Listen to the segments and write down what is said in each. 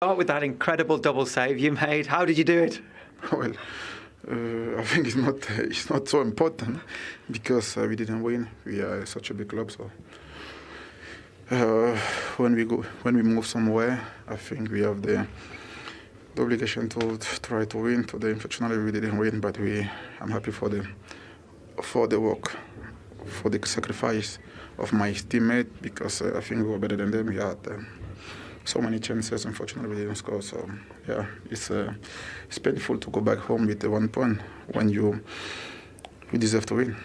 Start with that incredible double save you made. How did you do it? Well, I think it's not so important because we didn't win. We are such a big club, so when we move somewhere, I think we have the obligation to try to win. Today, unfortunately, we didn't win, but I'm happy for the work, for the sacrifice of my teammate because I think we were better than them. We had so many chances. Unfortunately, we didn't score. So yeah, it's painful to go back home with 1 point when you deserve to win.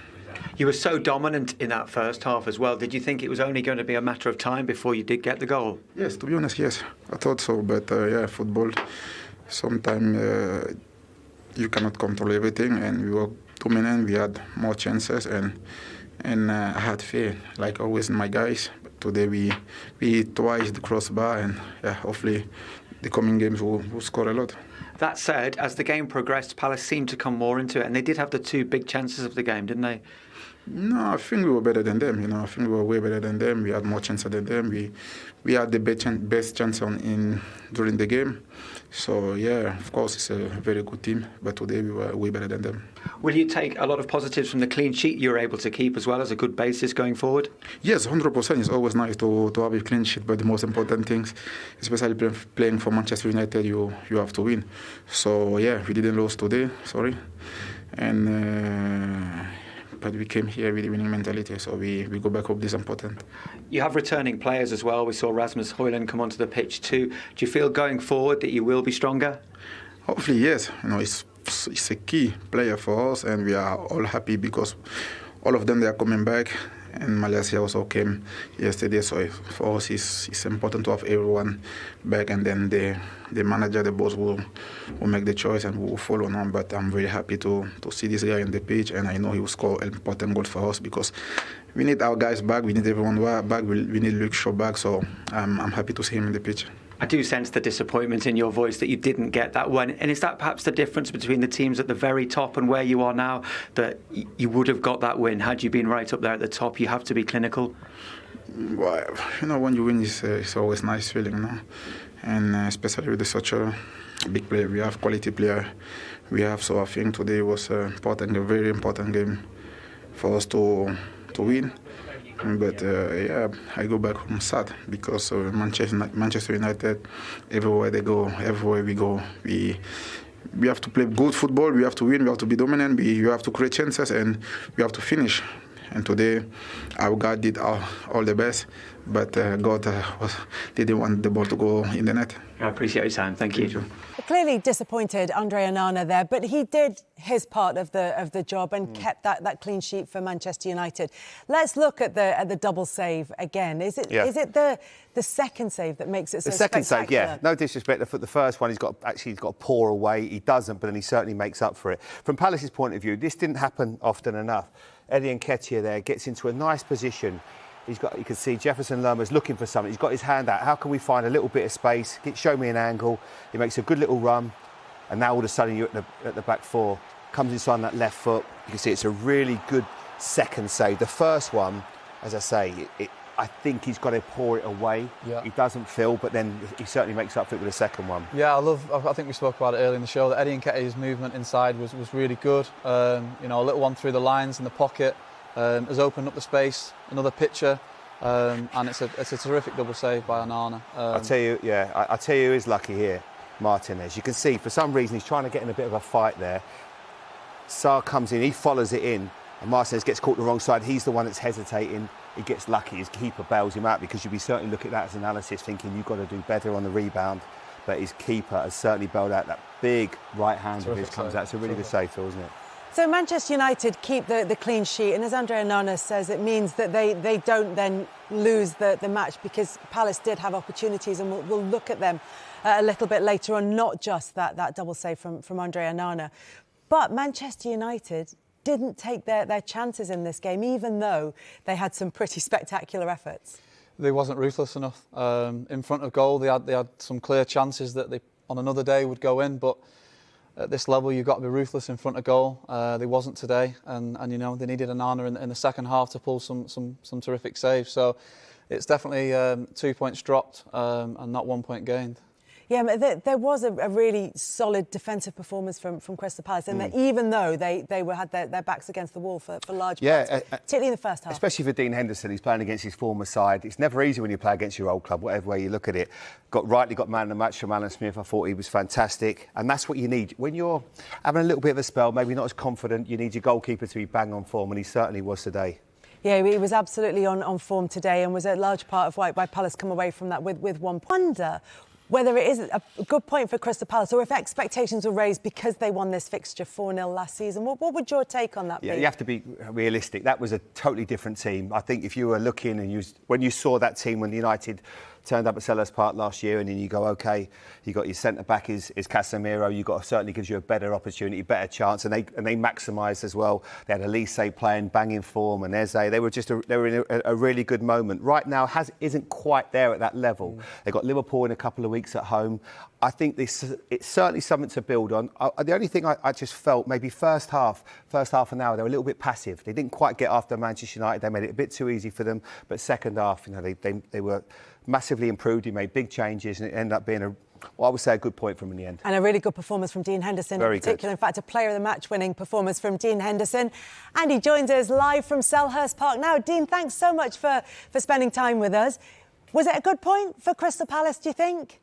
You were so dominant in that first half as well. Did you think it was only going to be a matter of time before you did get the goal? Yes, to be honest, yes, I thought so. But yeah, football, sometimes you cannot control everything, and we were dominant. We had more chances, and I had faith, like always in my guys. But today we hit twice the crossbar, and yeah, hopefully the coming games will score a lot. That said, as the game progressed, Palace seemed to come more into it, and they did have the two big chances of the game, didn't they? No, I think we were better than them. I think we were way better than them. We had more chances than them. We had the best chance during the game. So yeah, of course, it's a very good team. But today we were way better than them. Will you take a lot of positives from the clean sheet you were able to keep as well as a good basis going forward? Yes, 100%. It's always nice to have a clean sheet. But the most important things, especially playing for Manchester United, you have to win. So yeah, we didn't lose today. Sorry, but we came here with a winning mentality, so we go back home. This is important. You have returning players as well. We saw Rasmus Højlund come onto the pitch too. Do you feel going forward that you will be stronger? Hopefully, yes. It's a key player for us, and we are all happy because all of them, they are coming back. And Malaysia also came yesterday, so for us it's important to have everyone back, and then the manager, the boss will make the choice and we will follow on. But I'm very happy to see this guy on the pitch, and I know he will score important goals for us because we need our guys back, we need everyone back, we need Luke Shaw back, so I'm happy to see him in the pitch. I do sense the disappointment in your voice that you didn't get that one. And is that perhaps the difference between the teams at the very top and where you are now, that you would have got that win had you been right up there at the top? You have to be clinical. Well, when you win, it's always a nice feeling, and especially with such a big player. We have quality player. So I think today was a very important game for us to win. But yeah, I go back home sad because Manchester United, everywhere we go, we have to play good football, we have to win, we have to be dominant, we have to create chances, and we have to finish. And today, our God did all the best, but God didn't want the ball to go in the net. I appreciate your time. Thank you. Clearly disappointed, Andre Onana there, but he did his part of the job and kept that clean sheet for Manchester United. Let's look at the double save again. Is it the second save that makes it so spectacular? The second save, yeah. No disrespect for the first one. He's got to pour away. He doesn't, but then he certainly makes up for it. From Palace's point of view, this didn't happen often enough. Eddie Nketiah there gets into a nice position. You can see Jefferson Lerma's looking for something. He's got his hand out. How can we find a little bit of space? Show me an angle. He makes a good little run, and now all of a sudden you're at the back four. Comes inside on that left foot. You can see it's a really good second save. The first one, as I say, I think he's got to pour it away. Yeah. He doesn't feel, but then he certainly makes up for it with the second one. Yeah, I think we spoke about it earlier in the show that Eddie Nketiah's movement inside was really good. A little one through the lines in the pocket. Has opened up the space, another picture, and it's a terrific double save by Onana. I tell you who is lucky here, Martinez. You can see for some reason he's trying to get in a bit of a fight there. Sarr comes in, he follows it in, and Martinez gets caught the wrong side. He's the one that's hesitating. He gets lucky. His keeper bails him out because you'd be certainly look at that as analysis, thinking you've got to do better on the rebound. But his keeper has certainly bailed out. That big right hand of his comes out. It's a really good save, Phil, isn't it? So Manchester United keep the clean sheet, and as Andre Onana says, it means that they don't then lose the match because Palace did have opportunities, and we'll look at them a little bit later on, not just that double save from Andre Onana. But Manchester United didn't take their chances in this game, even though they had some pretty spectacular efforts. They wasn't ruthless enough. In front of goal, they had some clear chances that they on another day would go in, but at this level, you've got to be ruthless in front of goal. They wasn't today, and they needed Onana in the second half to pull some terrific saves. So it's definitely 2 points dropped and not 1 point gained. Yeah, but there was a really solid defensive performance from Crystal Palace, and that even though they had their backs against the wall for large parts, particularly in the first half. Especially for Dean Henderson, he's playing against his former side. It's never easy when you play against your old club, whatever way you look at it. Got man of the match from Alan Smith. I thought he was fantastic, and that's what you need when you're having a little bit of a spell, maybe not as confident. You need your goalkeeper to be bang on form, and he certainly was today. Yeah, he was absolutely on form today, and was a large part of why Palace come away from that with 1 point. Wonder whether it is a good point for Crystal Palace, or if expectations were raised because they won this fixture 4-0 last season. What would your take on that be? Yeah, you have to be realistic. That was a totally different team. I think if you were looking and when you saw that team when United turned up at Selhurst Park last year, and then you go, OK, you got your centre-back is Casemiro, certainly gives you a better opportunity, better chance, and they maximised as well. They had Elise playing banging form, and Eze. They were in a really good moment. Right now, isn't quite there at that level. They've got Liverpool in a couple of weeks at home. I think it's certainly something to build on. The only thing I just felt, maybe first half an hour, they were a little bit passive. They didn't quite get after Manchester United. They made it a bit too easy for them. But second half, they were massively improved. He made big changes, and it ended up being I would say a good point from him in the end. And a really good performance from Dean Henderson in particular. In fact, a player of the match winning performance from Dean Henderson. And he joins us live from Selhurst Park now. Dean, thanks so much for spending time with us. Was it a good point for Crystal Palace, do you think?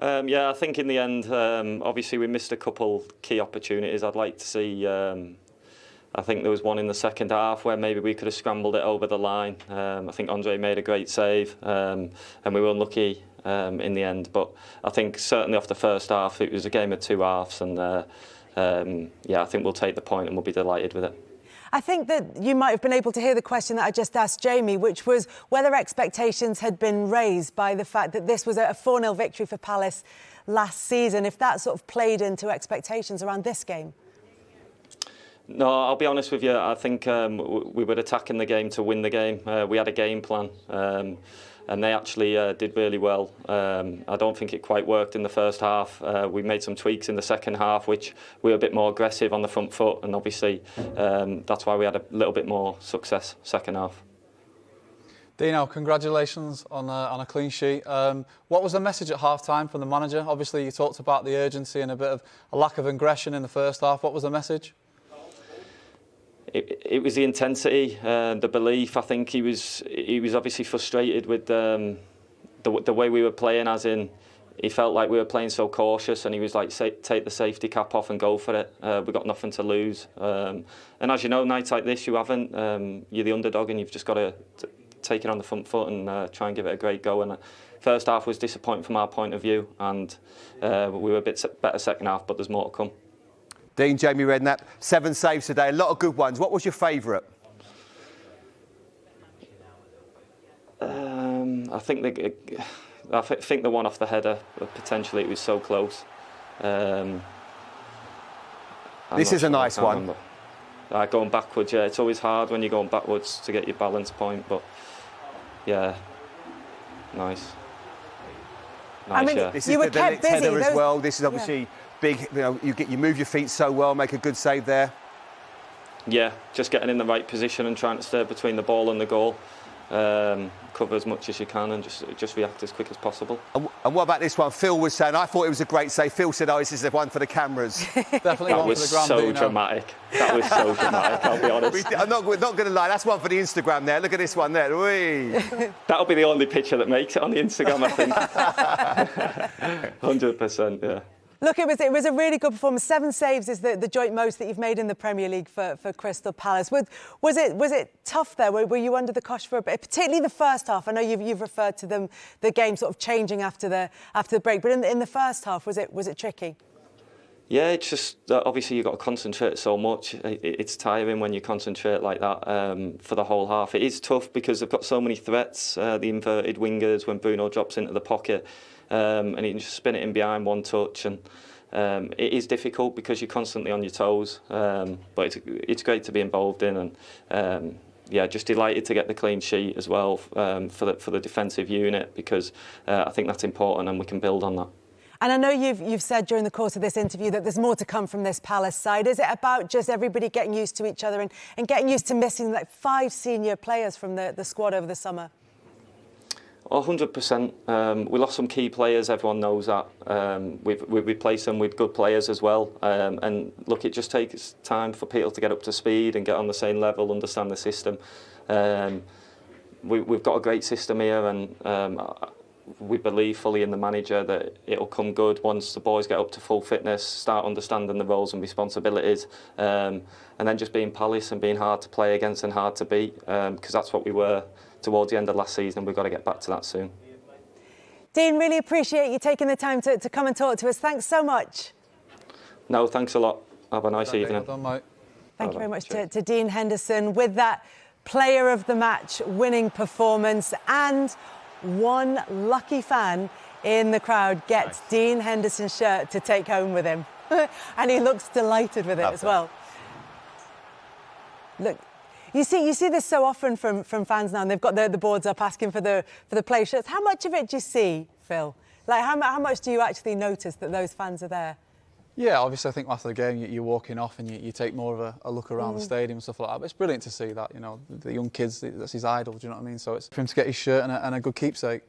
Yeah, I think in the end, obviously we missed a couple key opportunities. I'd like to see, I think there was one in the second half where maybe we could have scrambled it over the line. I think Andre made a great save, and we were unlucky in the end. But I think certainly off the first half, it was a game of two halves, and yeah, I think we'll take the point and we'll be delighted with it. I think that you might have been able to hear the question that I just asked Jamie, which was whether expectations had been raised by the fact that this was a 4-0 victory for Palace last season, if that sort of played into expectations around this game. No, I'll be honest with you. I think we were attacking the game to win the game. We had a game plan, and they actually did really well. I don't think it quite worked in the first half. We made some tweaks in the second half, which we were a bit more aggressive on the front foot, and obviously that's why we had a little bit more success second half. Dino, congratulations on a clean sheet. What was the message at half-time from the manager? Obviously, you talked about the urgency and a bit of a lack of aggression in the first half. What was the message? It was the intensity, the belief. I think he was obviously frustrated with the way we were playing, as in he felt like we were playing so cautious, and he was like, take the safety cap off and go for it. We've got nothing to lose. And as you know, nights like this, you're the underdog, and you've just got to take it on the front foot and try and give it a great go. And first half was disappointing from our point of view, and we were a bit better second half, but there's more to come. Dean, Jamie Redknapp, 7 saves today, a lot of good ones. What was your favourite? I think the one off the header, potentially, it was so close. This is a nice one. Going backwards, yeah, it's always hard when you're going backwards to get your balance point, but yeah, nice. I mean, yeah. This is the header as well. This is obviously big. You move your feet so well, make a good save there. Yeah, just getting in the right position and trying to stay between the ball and the goal. Cover as much as you can and just react as quick as possible. And what about this one? Phil was saying, I thought it was a great save. Phil said, this is the one for the cameras. Definitely that one for the gram. So dramatic. That was so dramatic, I'll be honest. I'm not going to lie, that's one for the Instagram there. Look at this one there. That'll be the only picture that makes it on the Instagram, I think. 100%, yeah. Look, it was a really good performance. 7 saves is the joint most that you've made in the Premier League for Crystal Palace. Was it tough there? Were you under the cosh for a bit, particularly the first half? I know you've referred to the game sort of changing after the break, but in the first half, was it tricky? Yeah, it's just obviously you've got to concentrate so much. It's tiring when you concentrate like that for the whole half. It is tough because they've got so many threats. The inverted wingers when Bruno drops into the pocket. And he can just spin it in behind one touch, and it is difficult because you're constantly on your toes. But it's great to be involved in, and yeah, just delighted to get the clean sheet as well for the defensive unit, because I think that's important and we can build on that. And I know you've said during the course of this interview that there's more to come from this Palace side. Is it about just everybody getting used to each other and getting used to missing like 5 senior players from the squad over the summer? 100%. We lost some key players, everyone knows that. We've replaced them with good players as well. And look, it just takes time for people to get up to speed and get on the same level, understand the system. We've got a great system here, and we believe fully in the manager that it'll come good once the boys get up to full fitness, start understanding the roles and responsibilities, and then just being Palace and being hard to play against and hard to beat, because that's what we were towards the end of last season. We've got to get back to that soon. Dean, really appreciate you taking the time to come and talk to us. Thanks so much. No, thanks a lot. Have a nice evening. Well done, mate. Thank you very much to Dean Henderson with that player of the match winning performance, and one lucky fan in the crowd gets Dean Henderson's shirt to take home with him. And he looks delighted with it as well. Look, you see this so often from fans now, and they've got the boards up asking for the play shirts. How much of it do you see, Phil? Like, how much do you actually notice that those fans are there? Yeah, obviously, I think after the game, you're walking off and you take more of a look around the stadium and stuff like that. But it's brilliant to see that, you know, the young kids, that's his idol, do you know what I mean? So it's for him to get his shirt and a good keepsake.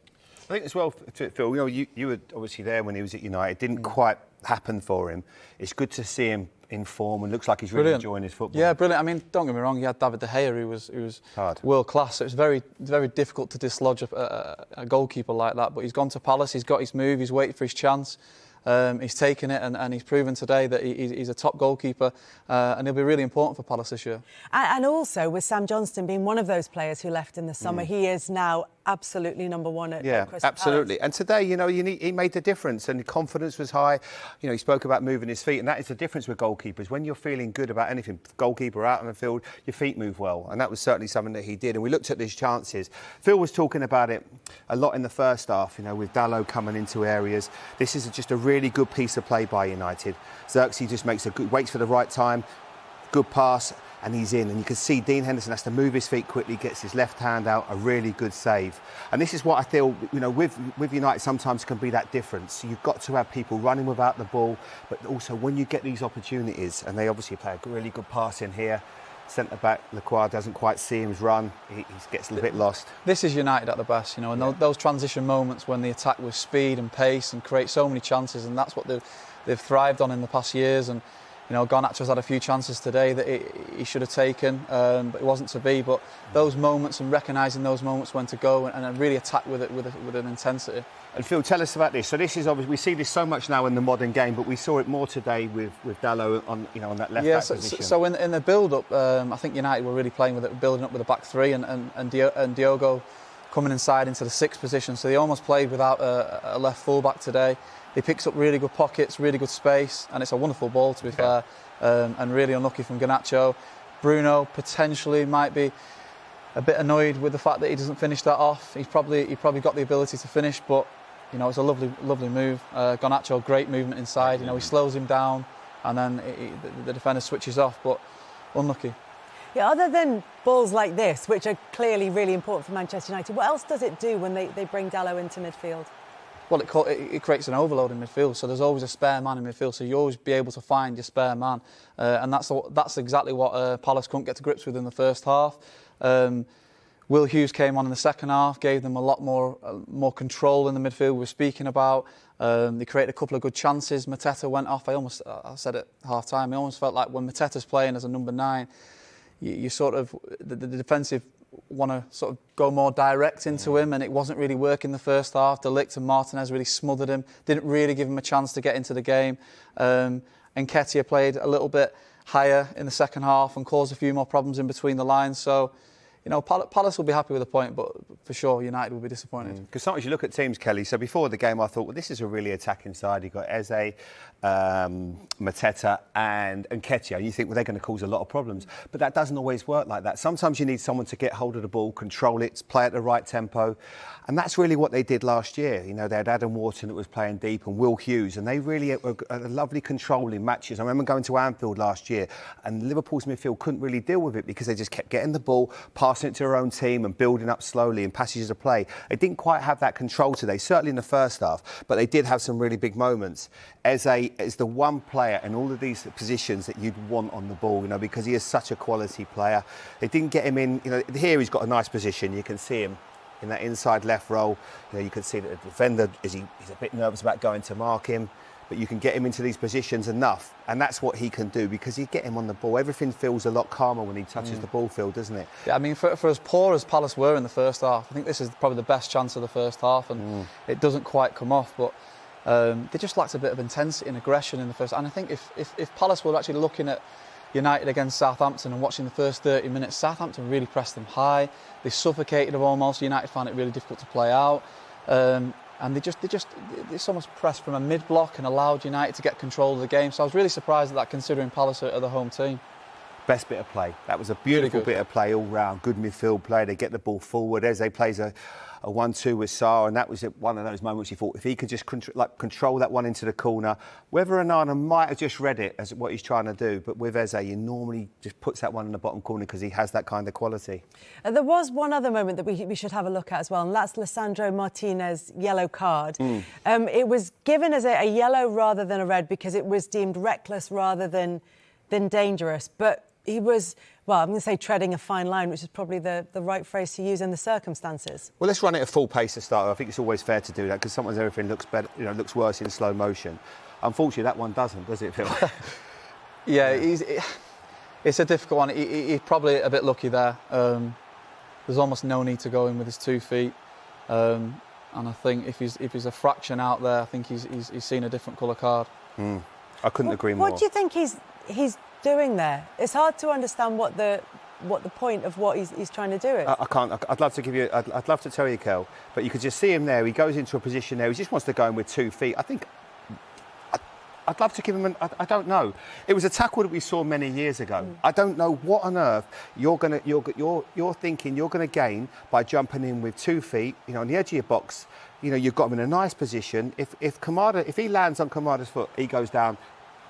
I think as well, Phil, you know, you were obviously there when he was at United. It didn't quite happen for him. It's good to see him in form and looks like he's really enjoying his football. Yeah, brilliant. I mean, don't get me wrong, he had David De Gea, who was world class. So it's very difficult to dislodge a goalkeeper like that. But he's gone to Palace, he's got his move, he's waited for his chance. He's taken it and he's proven today that he's a top goalkeeper, and he'll be really important for Palace this year. And also, with Sam Johnston being one of those players who left in the summer, he is now absolutely number one at Crystal absolutely. Palace. And today, you know, he made the difference, and the confidence was high. You know, he spoke about moving his feet, and that is the difference with goalkeepers. When you're feeling good about anything, goalkeeper out on the field, your feet move well, and that was certainly something that he did. And we looked at these chances. Phil was talking about it a lot in the first half, you know, with Dalot coming into areas. This is just a really good piece of play by United. Xerxes just waits for the right time, good pass, and he's in. And you can see Dean Henderson has to move his feet quickly, gets his left hand out, a really good save. And this is what I feel, you know, with United sometimes can be that difference. You've got to have people running without the ball, but also when you get these opportunities, and they obviously play a really good pass in here, centre-back Lacroix doesn't quite see him run, he gets a little bit lost. This is United at the best, you know, and those transition moments when they attack with speed and pace and create so many chances, and that's what they've thrived on in the past years. And you know, Garnacho's had a few chances today that he should have taken, but it wasn't to be. But those moments and recognising those moments when to go and really attack with it with an intensity. And Phil, tell us about this. So this is obviously, we see this so much now in the modern game, but we saw it more today with Dalot on that left back position. So in the build-up, I think United were really playing with it, building up with a back three, and Diogo coming inside into the sixth position. So they almost played without a left full-back today. He picks up really good pockets, really good space, and it's a wonderful ball, to be fair, and really unlucky from Garnacho. Bruno potentially might be a bit annoyed with the fact that he doesn't finish that off. He probably got the ability to finish, but you know, it's a lovely move. Garnacho, great movement inside. You know, he slows him down, and then the defender switches off, but unlucky. Yeah, other than balls like this, which are clearly really important for Manchester United, what else does it do when they bring Dalot into midfield? Well, it creates an overload in midfield, so there's always a spare man in midfield, so you always be able to find your spare man, and that's exactly what Palace couldn't get to grips with in the first half. Will Hughes came on in the second half, gave them a lot more control in the midfield we were speaking about. They created a couple of good chances. Mateta went off. I said at half time, I almost felt like when Mateta's playing as a number 9, you sort of, the defensive want to sort of go more direct into him, and it wasn't really working the first half. De Ligt and Martinez really smothered him, didn't really give him a chance to get into the game. And Nketiah played a little bit higher in the second half and caused a few more problems in between the lines. So, you know, Palace will be happy with the point, but for sure United will be disappointed. Because sometimes you look at teams, Kelly, so before the game I thought, well, this is a really attacking side. You've got Eze, Mateta and Nketiah, and you think, well, they're going to cause a lot of problems. But that doesn't always work like that. Sometimes you need someone to get hold of the ball, control it, play at the right tempo. And that's really what they did last year. You know, they had Adam Wharton that was playing deep and Will Hughes, and they really had a lovely control in matches. I remember going to Anfield last year, and Liverpool's midfield couldn't really deal with it because they just kept getting the ball, passing it to their own team and building up slowly in passages of play. They didn't quite have that control today, certainly in the first half, but they did have some really big moments. Eze is the one player in all of these positions that you'd want on the ball, you know, because he is such a quality player. They didn't get him in, you know, here he's got a nice position, you can see him in that inside left role. You know, you can see that the defender he's a bit nervous about going to mark him, but you can get him into these positions enough, and that's what he can do because you get him on the ball. Everything feels a lot calmer when he touches the ball field, doesn't it? Yeah, I mean, for as poor as Palace were in the first half, I think this is probably the best chance of the first half, and it doesn't quite come off, but they just lacked a bit of intensity and aggression in the first. And I think if Palace were actually looking at United against Southampton and watching the first 30 minutes, Southampton really pressed them high. They suffocated them almost. United found it really difficult to play out. And they almost pressed from a mid-block and allowed United to get control of the game. So I was really surprised at that, considering Palace are the home team. Best bit of play. That was a beautiful bit of play all round. Good midfield play. They get the ball forward. Eze plays a 1-2 with Sarr, and that was one of those moments you thought if he could just control that one into the corner, whether Onana might have just read it as what he's trying to do, but with Eze, he normally just puts that one in the bottom corner because he has that kind of quality. There was one other moment that we should have a look at as well, and that's Lisandro Martinez's yellow card. It was given as a yellow rather than a red because it was deemed reckless rather than dangerous, but he was, well, I'm going to say treading a fine line, which is probably the right phrase to use in the circumstances. Well, let's run it at full pace to start. I think it's always fair to do that because sometimes everything looks better, looks worse in slow motion. Unfortunately, that one doesn't, does it, Phil? Yeah, it's a difficult one. He's probably a bit lucky there. There's almost no need to go in with his 2 feet. And I think if he's a fraction out there, I think he's seen a different colour card. I couldn't agree more. What do you think he's doing there? It's hard to understand what the point of what he's trying to do is. I can't. I'd love to give you. I'd love to tell you, Kel, but you could just see him there. He goes into a position there. He just wants to go in with 2 feet. I think. I'd love to give him. I don't know. It was a tackle that we saw many years ago. I don't know what on earth you're thinking you're gonna gain by jumping in with 2 feet. On the edge of your box. You've got him in a nice position. If he lands on Kamada's foot, he goes down.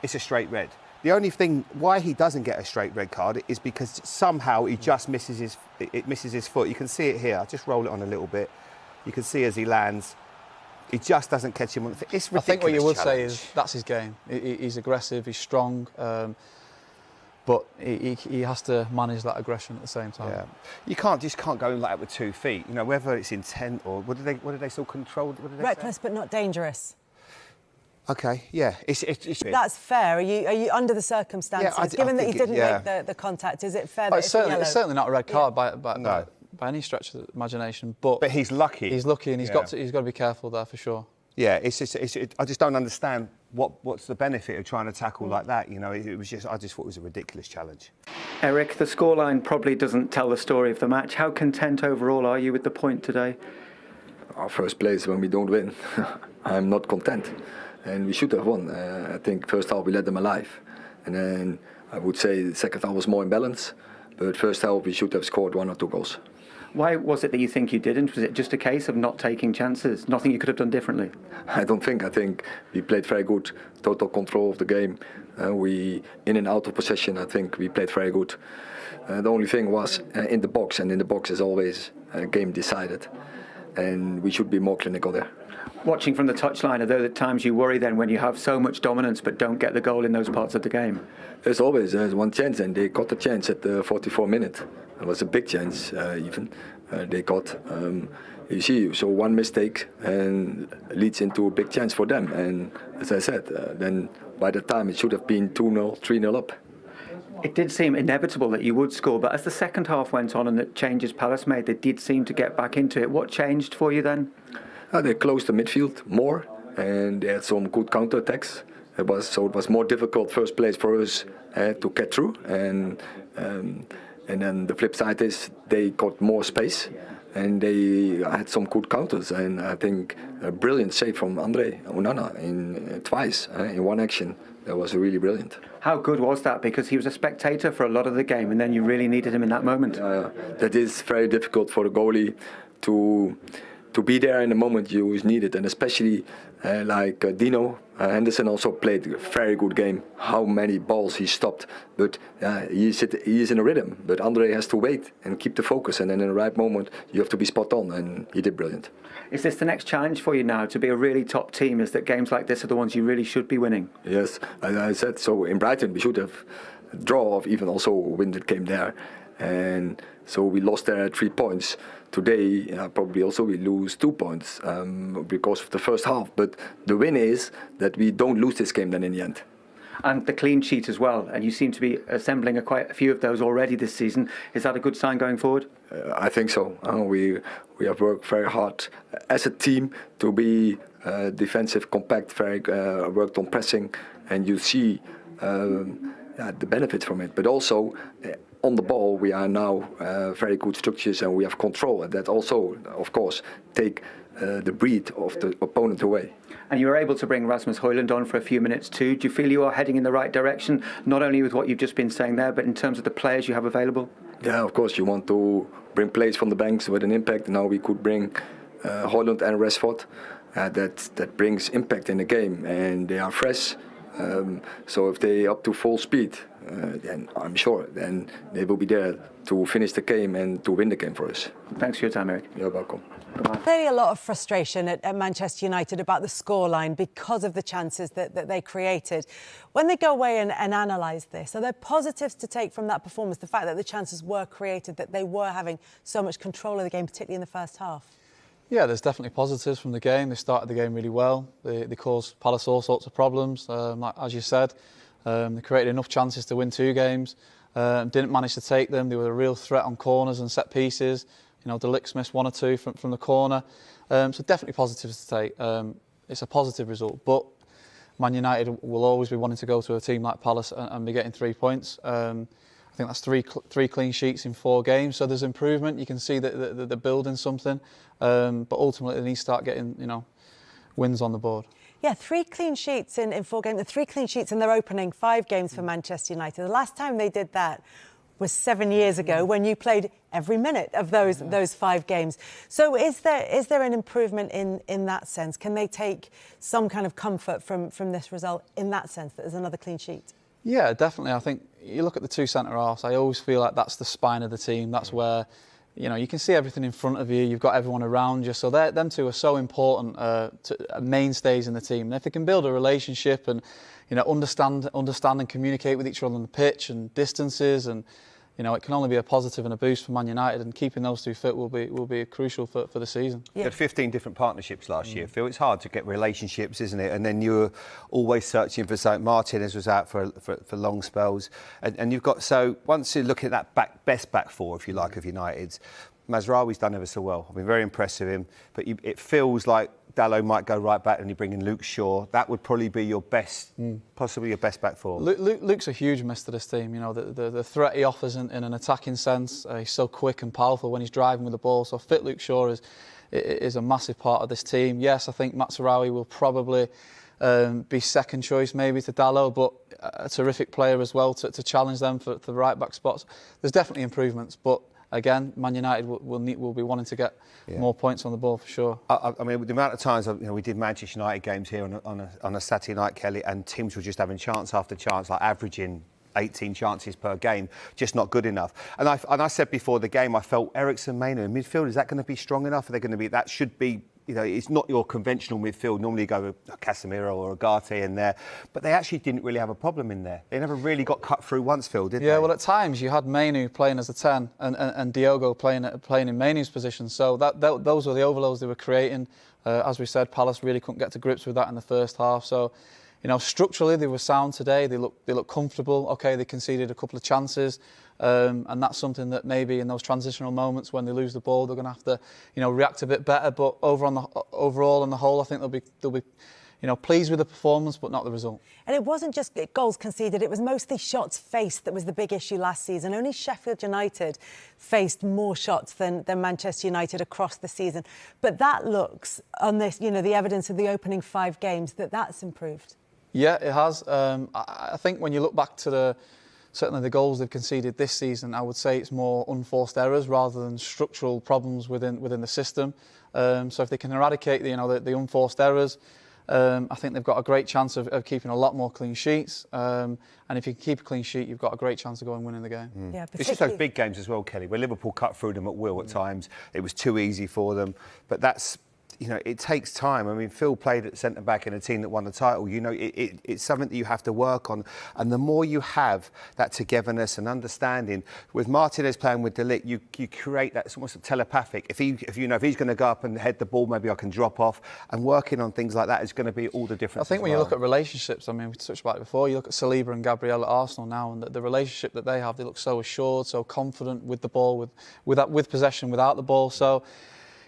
It's a straight red. The only thing why he doesn't get a straight red card is because somehow he just misses his foot. You can see it here. I'll just roll it on a little bit. You can see as he lands, he just doesn't catch him on the foot. It's ridiculous. I think what you would say is that's his game. He's aggressive, he's strong, but he has to manage that aggression at the same time. Yeah. You can't go in like that with 2 feet. Whether it's intent or what did they still control? Reckless but not dangerous. Okay, yeah, it's that's fair. Are you under the circumstances? Given that he didn't make the contact, is it fair that it's certainly not a red card by any stretch of the imagination. But he's lucky. He's lucky, and he's got to be careful there for sure. Yeah, I just don't understand what's the benefit of trying to tackle like that. It was just I just thought it was a ridiculous challenge. Erik, the scoreline probably doesn't tell the story of the match. How content overall are you with the point today? Our first place when we don't win, I'm not content. And we should have won. I think first half we let them alive. And then I would say the second half was more in balance. But first half we should have scored 1 or 2 goals. Why was it that you think you didn't? Was it just a case of not taking chances? Nothing you could have done differently? I don't think. I think we played very good. Total control of the game. We in and out of possession. I think we played very good. The only thing was in the box. And in the box is always a game decided. And we should be more clinical there. Watching from the touchline, are there the times you worry then when you have so much dominance but don't get the goal in those parts of the game? There's always one chance, and they got the chance at the 44th minute. It was a big chance, even. They got, you see, so one mistake and leads into a big chance for them. And as I said, then by the time it should have been 2-0, 3-0 up. It did seem inevitable that you would score, but as the second half went on and the changes Palace made, they did seem to get back into it. What changed for you then? They closed the midfield more, and they had some good counter-attacks. It was more difficult first place for us to get through, and then the flip side is they got more space, and they had some good counters. And I think a brilliant save from Onana in twice in one action. That was really brilliant. How good was that? Because he was a spectator for a lot of the game, and then you really needed him in that moment. That is very difficult for the goalie to be there in the moment you was needed, and especially like Dino Henderson also played a very good game. How many balls he stopped, but he is in a rhythm. But Andre has to wait and keep the focus, and then in the right moment you have to be spot on, and he did brilliant. Is this the next challenge for you now to be a really top team? Is that games like this are the ones you really should be winning? Yes, as I said, so in Brighton we should have draw or even also win that game there. And So we lost there 3 points. Today, probably also we lose 2 points because of the first half. But the win is that we don't lose this game then in the end. And the clean sheet as well. And you seem to be assembling quite a few of those already this season. Is that a good sign going forward? I think so. We have worked very hard as a team to be defensive, compact, very worked on pressing, and you see the benefits from it. But also on the ball, we are now very good structures and we have control, and that also, of course, take the breed of the opponent away. And you were able to bring Rasmus Højlund on for a few minutes too. Do you feel you are heading in the right direction, not only with what you've just been saying there, but in terms of the players you have available? Yeah, of course, you want to bring players from the banks with an impact. Now we could bring Højlund and Rashford. That brings impact in the game, and they are fresh. So if they up to full speed, then I'm sure then they will be there to finish the game and to win the game for us. Thanks for your time, Erik. You're welcome. Clearly a lot of frustration at Manchester United about the scoreline because of the chances that they created. When they go away and analyse this, are there positives to take from that performance, the fact that the chances were created, that they were having so much control of the game, particularly in the first half? Yeah, there's definitely positives from the game. They started the game really well. They caused Palace all sorts of problems, like, as you said. They created enough chances to win 2 games. Didn't manage to take them. They were a real threat on corners and set pieces. You know, De Ligt missed 1 or 2 from the corner. So definitely positives to take. It's a positive result. But Man United will always be wanting to go to a team like Palace and be getting 3 points. I think that's three clean sheets in 4 games. So there's improvement. You can see that they're building something. But ultimately, they need to start getting, wins on the board. Yeah, 3 clean sheets in 4 games. The 3 clean sheets in their opening 5 games for Manchester United. The last time they did that was 7 years ago when you played every minute of those 5 games. So is there an improvement in that sense? Can they take some kind of comfort from this result in that sense, that there's another clean sheet? Yeah, definitely. I think you look at the 2 centre-halves, I always feel like that's the spine of the team. That's where, you can see everything in front of you. You've got everyone around you. So them 2 are so important, mainstays in the team. And if they can build a relationship and, understand and communicate with each other on the pitch and distances, and it can only be a positive and a boost for Man United, and keeping those 2 fit will be crucial for the season. Yeah. You had 15 different partnerships last year, Phil. It's hard to get relationships, isn't it? And then you're always searching for something. Martinez was out for long spells. And you've got, so once you look at that best back 4, if you like, of United's, Mazraoui's done ever so well. I've been very impressed with him. But it feels like Dalot might go right back and you bring in Luke Shaw. That would probably be your best, possibly your best back 4. Luke's a huge miss to this team. The threat he offers in an attacking sense. He's so quick and powerful when he's driving with the ball. So fit Luke Shaw is a massive part of this team. Yes, I think Mazraoui will probably be second choice maybe to Dalot, but a terrific player as well to challenge them for the right back spots. There's definitely improvements, but again, Man United will be wanting to get more points on the ball for sure. I mean, the amount of times we did Manchester United games here on a Saturday night, Kelly, and teams were just having chance after chance, like averaging 18 chances per game, just not good enough. And I said before the game, I felt Eriksen, Mainu in midfield, is that going to be strong enough? Are they going to be? That should be. It's not your conventional midfield. Normally you go with Casemiro or Ugarte in there. But they actually didn't really have a problem in there. They never really got cut through once, Phil, did they? Yeah, well, at times you had Mainu playing as a 10 and Diogo playing in Mainu's position. So those were the overloads they were creating. As we said, Palace really couldn't get to grips with that in the first half. So, structurally they were sound today. They look comfortable. OK, they conceded a couple of chances. And that's something that maybe in those transitional moments when they lose the ball, they're going to have to, react a bit better. But overall, on the whole, I think they'll be, pleased with the performance, but not the result. And it wasn't just goals conceded; it was mostly shots faced that was the big issue last season. Only Sheffield United faced more shots than Manchester United across the season. But that looks on this, the evidence of the opening 5 games that's improved. Yeah, it has. I think when you look back to certainly the goals they've conceded this season, I would say it's more unforced errors rather than structural problems within the system. So if they can eradicate the unforced errors, I think they've got a great chance of keeping a lot more clean sheets. And if you can keep a clean sheet, you've got a great chance of going winning the game. Yeah, it's just those big games as well, Kelly, where Liverpool cut through them at will at times. It was too easy for them. But that's you know, it takes time. I mean, Phil played at centre back in a team that won the title. You know, it's something that you have to work on, and the more you have that togetherness and understanding. With Martinez playing with De Ligt, you create that. It's almost telepathic. If he's going to go up and head the ball, maybe I can drop off. And working on things like that is going to be all the difference. I think when you look at relationships, I mean, we touched about it before. You look at Saliba and Gabriel at Arsenal now, and the relationship that they have, they look so assured, so confident with the ball, with possession, without the ball. So,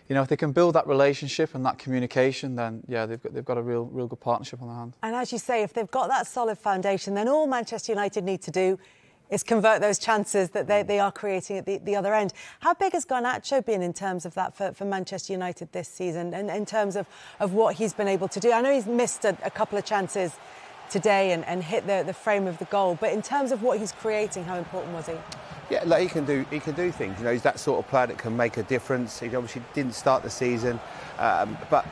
you know, if they can build that relationship and that communication, then yeah, they've got a real good partnership on their hands. And as you say, if they've got that solid foundation, then all Manchester United need to do is convert those chances that they are creating at the other end. How big has Garnacho been in terms of that for Manchester United this season, and in terms of what he's been able to do? I know he's missed a couple of chances today and hit the frame of the goal, but in terms of what he's creating, how important was he? Yeah, like he can do things. You know, he's that sort of player that can make a difference. He obviously didn't start the season, but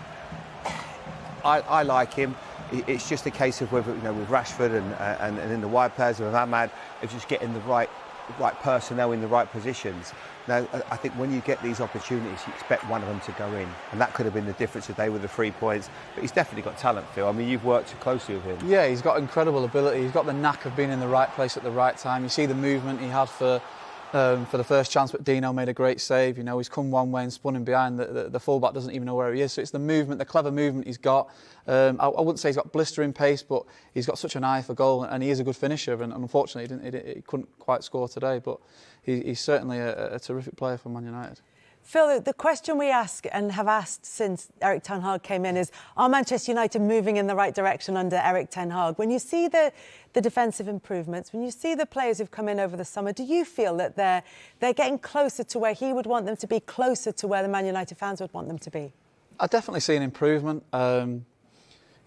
I like him. It's just a case of whether, you know, with Rashford and in the wide players with Ahmad, of just getting the right personnel in the right positions. Now, I think when you get these opportunities, you expect one of them to go in, and that could have been the difference today with the 3 points. But he's definitely got talent, Phil. I mean, you've worked closely with him. Yeah, he's got incredible ability. He's got the knack of being in the right place at the right time. You see the movement he had for the first chance, but Dino made a great save. You know, he's come one way and spun him behind. The fullback doesn't even know where he is. So it's the movement, the clever movement he's got. I wouldn't say he's got blistering pace, but he's got such an eye for goal, and he is a good finisher. And unfortunately, he couldn't quite score today, but he's certainly a terrific player for Man United. Phil, the question we ask and have asked since Erik ten Hag came in is, are Manchester United moving in the right direction under Erik ten Hag? When you see the defensive improvements, when you see the players who've come in over the summer, do you feel that they're getting closer to where he would want them to be, closer to where the Man United fans would want them to be? I definitely see an improvement. You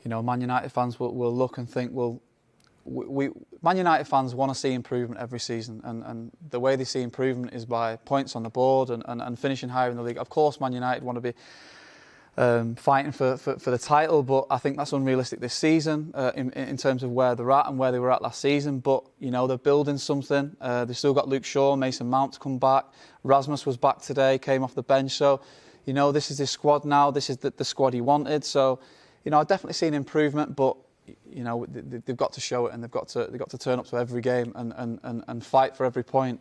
know, Man United fans will look and think, well, Man United fans want to see improvement every season, and the way they see improvement is by points on the board and finishing higher in the league. Of course, Man United want to be fighting for the title, but I think that's unrealistic this season in terms of where they're at and where they were at last season. But, you know, they're building something. They've still got Luke Shaw, Mason Mount to come back. Rasmus was back today, came off the bench. So, you know, this is his squad now. This is the squad he wanted. So, you know, I've definitely seen improvement, but you know, they've got to show it, and they've got to turn up to every game and fight for every point,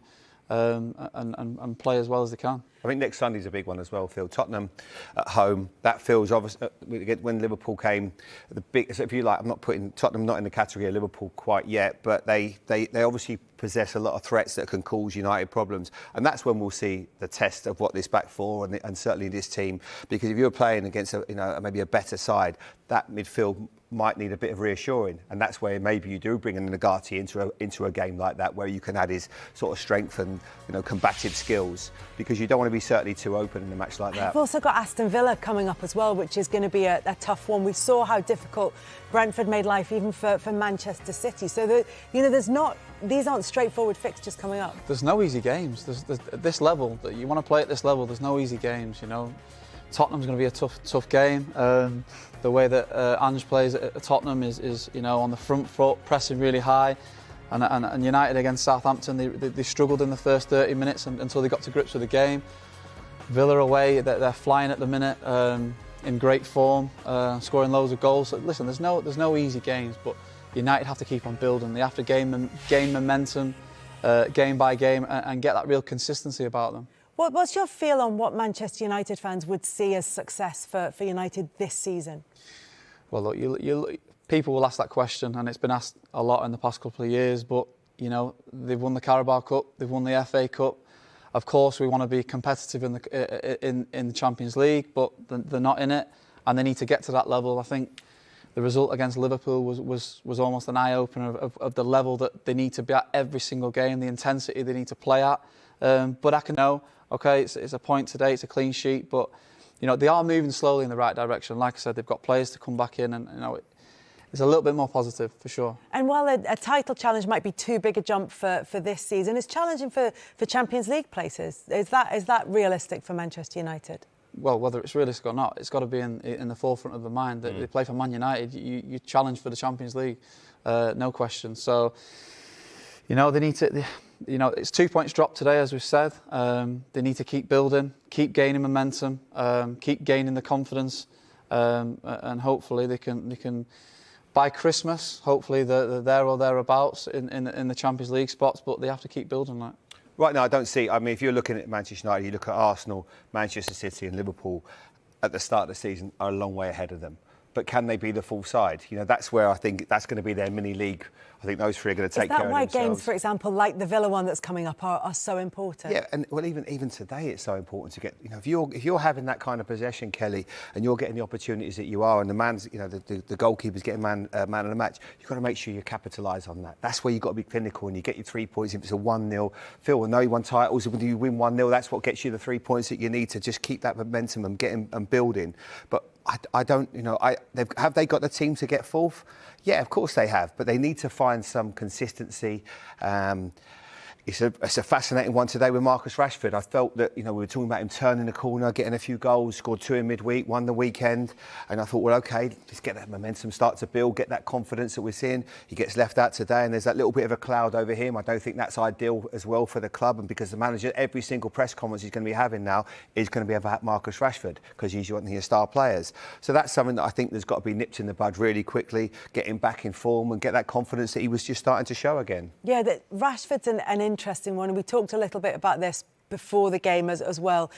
and play as well as they can. I think next Sunday's a big one as well, Phil. Tottenham at home. That feels obvious. When Liverpool came, the big. So if you like, I'm not putting Tottenham not in the category of Liverpool quite yet, but they obviously possess a lot of threats that can cause United problems, and that's when we'll see the test of what this back four and certainly this team. Because if you're playing against maybe a better side, that midfield might need a bit of reassuring, and that's where maybe you do bring in Nagati into a game like that, where you can add his sort of strength and combative skills, because you don't want to be certainly too open in a match like that. We've also got Aston Villa coming up as well, which is going to be a tough one. We saw how difficult Brentford made life even for Manchester City. So these aren't straightforward fixtures coming up. There's no easy games. There's at this level, that you want to play at this level, there's no easy games. You know, Tottenham's going to be a tough game. The way that Ange plays at Tottenham is on the front foot, pressing really high. And United against Southampton, they struggled in the first 30 minutes until they got to grips with the game. Villa away, they're flying at the minute, in great form, scoring loads of goals. So listen, there's no easy games, but United have to keep on building. They have to gain momentum, game by game, and get that real consistency about them. What's your feel on what Manchester United fans would see as success for United this season? Well, look, people will ask that question, and it's been asked a lot in the past couple of years, but they've won the Carabao Cup, they've won the FA Cup. Of course, we want to be competitive in the Champions League, but they're not in it, and they need to get to that level. I think the result against Liverpool was almost an eye-opener of the level that they need to be at every single game, the intensity they need to play at. But I can know, okay, it's a point today, it's a clean sheet, but they are moving slowly in the right direction. Like I said, they've got players to come back in, and it's a little bit more positive for sure. And while a title challenge might be too big a jump for this season, it's challenging for Champions League places. Is that realistic for Manchester United? Well, whether it's realistic or not, it's got to be in the forefront of the mind. That they play for Man United, you challenge for the Champions League, no question. So, they need to. you know, it's 2 points dropped today, as we've said. They need to keep building, keep gaining momentum, keep gaining the confidence, and hopefully they can. By Christmas, hopefully they're there or thereabouts in the Champions League spots, but they have to keep building that. Right now, I don't see. I mean, if you're looking at Manchester United, you look at Arsenal, Manchester City, and Liverpool. At the start of the season, are a long way ahead of them. But can they be the full side? You know, that's where I think that's going to be their mini league. I think those three are going to take care of themselves. Is that why games, for example, like the Villa one that's coming up, are so important? Yeah, and well, even today, it's so important to get. You know, if you're having that kind of possession, Kelly, and you're getting the opportunities that you are, and the man's, you know, the goalkeeper's getting man of the match, you've got to make sure you capitalise on that. That's where you've got to be clinical, and you get your 3 points. If it's a 1-0, Phil, I know you won titles. When you win 1-0, that's what gets you the 3 points that you need to just keep that momentum and getting and building. But I don't, you know, have they got the team to get fourth? Yeah, of course they have, but they need to find some consistency. It's a fascinating one today with Marcus Rashford. I felt that, you know, we were talking about him turning the corner, getting a few goals, scored 2 in midweek, won the weekend. And I thought, well, OK, let's get that momentum, start to build, get that confidence that we're seeing. He gets left out today and there's that little bit of a cloud over him. I don't think that's ideal as well for the club. And because the manager, every single press conference he's going to be having now is going to be about Marcus Rashford because he's one of his star players. So that's something that I think there's got to be nipped in the bud really quickly, get him back in form and get that confidence that he was just starting to show again. Yeah, that Rashford's an interesting one. And we talked a little bit about this before the game as well,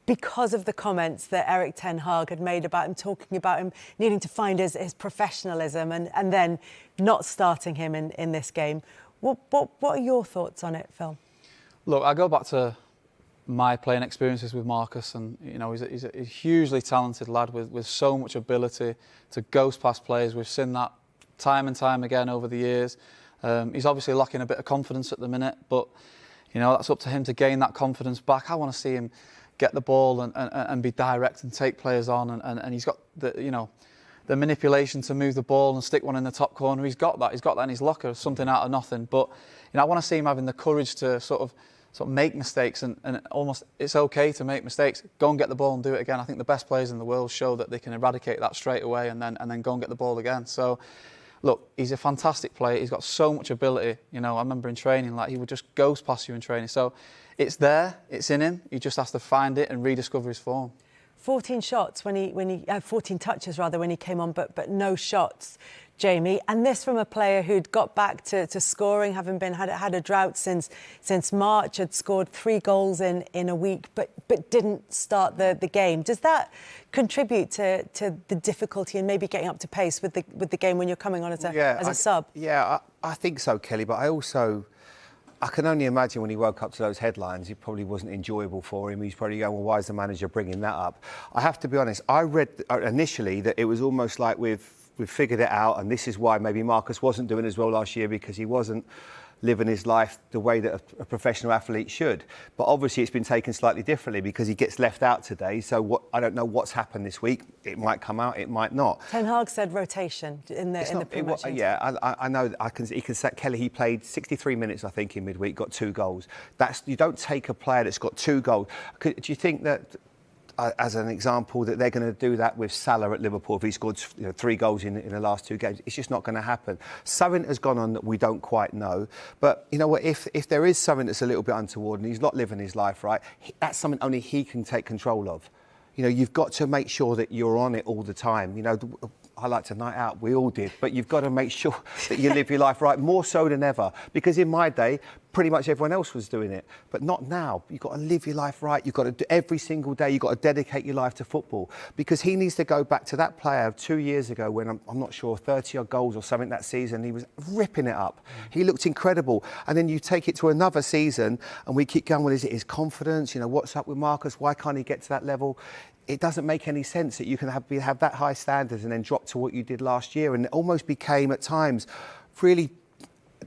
because of the comments that Erik Ten Hag had made about him, talking about him needing to find his professionalism and then not starting him in this game. What are your thoughts on it, Phil? Look, I go back to my playing experiences with Marcus, and you know he's a hugely talented lad with so much ability to ghost past players. We've seen that time and time again over the years. He's obviously lacking a bit of confidence at the minute, but you know, that's up to him to gain that confidence back. I want to see him get the ball and be direct and take players on. And he's got the manipulation to move the ball and stick one in the top corner. He's got that. He's got that in his locker, something out of nothing. But you know, I want to see him having the courage to sort of make mistakes and almost it's okay to make mistakes. Go and get the ball and do it again. I think the best players in the world show that they can eradicate that straight away and then go and get the ball again. So. Look, he's a fantastic player. He's got so much ability. You know, I remember in training, like he would just ghost past you in training. So it's there, it's in him. He just has to find it and rediscover his form. 14 shots 14 touches rather when he came on, but no shots, Jamie. And this from a player who'd got back to scoring, having had a drought since March, had scored 3 goals in a week, but didn't start the game. Does that contribute to the difficulty in maybe getting up to pace with the game when you're coming on as a sub? Yeah, I think so, Kelly. But I can only imagine when he woke up to those headlines, it probably wasn't enjoyable for him. He's probably going, well, why is the manager bringing that up? I have to be honest, I read initially that it was almost like we've figured it out, and this is why maybe Marcus wasn't doing as well last year, because he wasn't living his life the way that a professional athlete should. But obviously it's been taken slightly differently because he gets left out today. So I don't know what's happened this week. It might come out, it might not. Ten Hag said rotation in the pre-match. Yeah, I know. He can say Kelly. He played 63 minutes, I think, in midweek. Got 2 goals. You don't take a player that's got 2 goals. Do you think that? As an example, that they're going to do that with Salah at Liverpool if he scored 3 goals in the last 2 games. It's just not going to happen. Something has gone on that we don't quite know. But you know what? If there is something that's a little bit untoward and he's not living his life right, that's something only he can take control of. You know, you've got to make sure that you're on it all the time. You know, I like to night out, we all did, but you've got to make sure that you live your life right, more so than ever. Because in my day, pretty much everyone else was doing it, but not now. You've got to live your life right. You've got to do every single day. You've got to dedicate your life to football, because he needs to go back to that player of 2 years ago when I'm not sure 30-odd goals or something that season. He was ripping it up. He looked incredible. And then you take it to another season, and we keep going. Well, is it his confidence? You know, what's up with Marcus? Why can't he get to that level? It doesn't make any sense that you can have that high standards and then drop to what you did last year. And it almost became at times really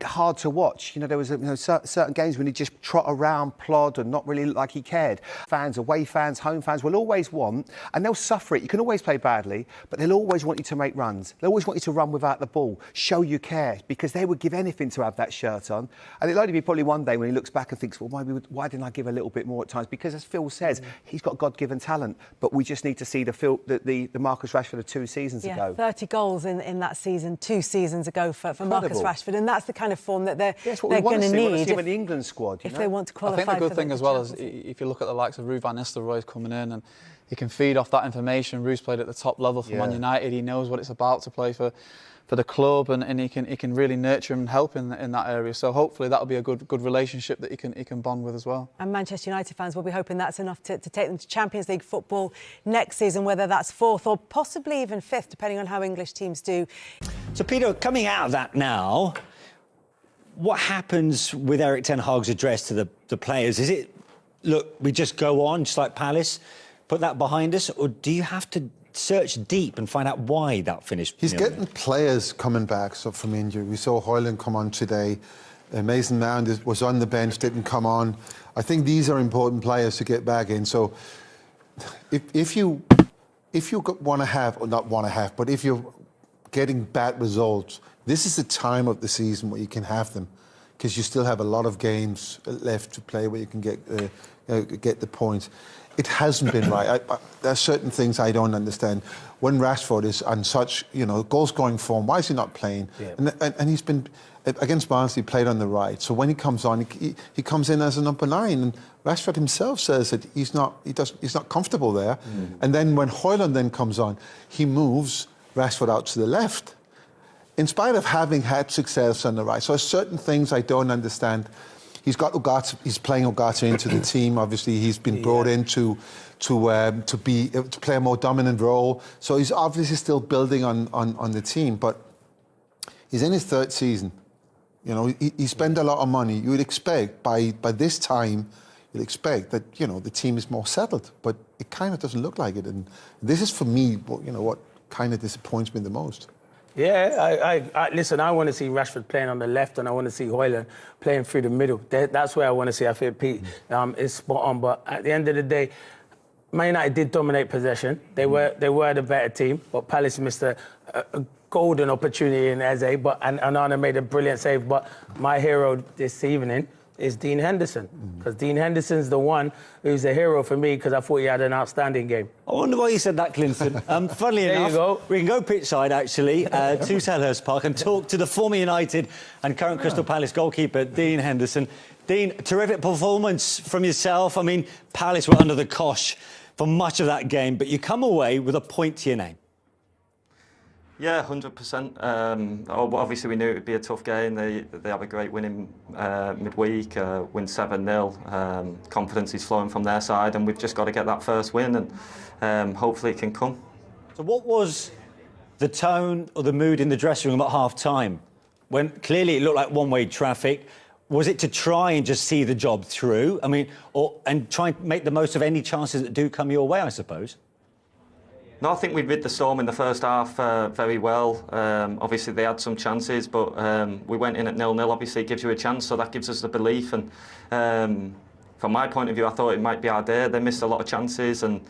hard to watch. You know, there was certain games when he just trot around, plod, and not really look like he cared. Fans, away fans, home fans will always want, and they'll suffer it. You can always play badly, but they'll always want you to make runs. They'll always want you to run without the ball, show you care, because they would give anything to have that shirt on. And it'll only be probably one day when he looks back and thinks, well, why didn't I give a little bit more at times? Because as Phil says, he's got God-given talent, but we just need to see the Marcus Rashford of 2 seasons ago. 30 goals in that season, 2 seasons ago for Marcus Rashford, and that's the kind kind of form that they're That's what we going want to to see. We want to need see him in the England squad. if they want to qualify. I think the good for thing as well is Champions League. if you look at the likes of Ruud van Nistelrooy coming in and he can feed off that information. Ruud's played at the top level for Man United. He knows what it's about to play for the club, and he can really nurture him and help in that area. So hopefully that'll be a good relationship that he can bond with as well. And Manchester United fans will be hoping that's enough to take them to Champions League football next season, whether that's fourth or possibly even fifth, depending on how English teams do. So, Peter, coming out of that now, what happens with Erik ten Hag's address to the players? Is it, look, we just go on, just like Palace, put that behind us, or do you have to search deep and find out why that finished? He's getting players coming back from injury. We saw Højlund come on today. Mason Mount was on the bench, didn't come on. I think these are important players to get back in. So if you want to have, or not want to have, but if you're getting bad results, this is the time of the season where you can have them, because you still have a lot of games left to play where you can get the points. It hasn't been right. There are certain things I don't understand. When Rashford is on such, goal-scoring form, why is he not playing? Yeah. And he's been, against Barnsley, he played on the right. So when he comes on, he comes in as a number 9. And Rashford himself says that he's not comfortable there. And then when Højlund then comes on, he moves Rashford out to the left, in spite of having had success on the right. So certain things I don't understand. He's got Ugarte. He's playing Ugarte into the team. Obviously, he's been brought in to play a more dominant role. So he's obviously still building on the team. But he's in his 3rd season. He spent a lot of money. You would expect by this time, you'd expect that the team is more settled. But it kind of doesn't look like it. And this is for me, what kind of disappoints me the most. Yeah, listen, I want to see Rashford playing on the left, and I want to see Højlund playing through the middle. That's where I want to see. I feel Pete is spot on. But at the end of the day, Man United did dominate possession. They were the better team, but Palace missed a golden opportunity in Eze, and Onana made a brilliant save. But my hero this evening is Dean Henderson, because Dean Henderson's the one who's a hero for me, because I thought he had an outstanding game. I wonder why you said that, Clinton. Funnily There enough, you go. we can go pitchside, actually, to Selhurst Park and talk to the former United and current Crystal Palace goalkeeper, Dean Henderson. Dean, terrific performance from yourself. I mean, Palace were under the cosh for much of that game, but you come away with a point to your name. Yeah, 100%. Obviously, we knew it would be a tough game. They have a great win in midweek, win 7-0. Confidence is flowing from their side, and we've just got to get that first win, and hopefully it can come. So what was the tone or the mood in the dressing room at half-time? When clearly it looked like one-way traffic. Was it to try and just see the job through? I mean, and try and make the most of any chances that do come your way, I suppose? No, I think we rid the storm in the first half very well. Obviously, they had some chances, but we went in at 0-0. Obviously, it gives you a chance, so that gives us the belief. And from my point of view, I thought it might be our day. They missed a lot of chances, and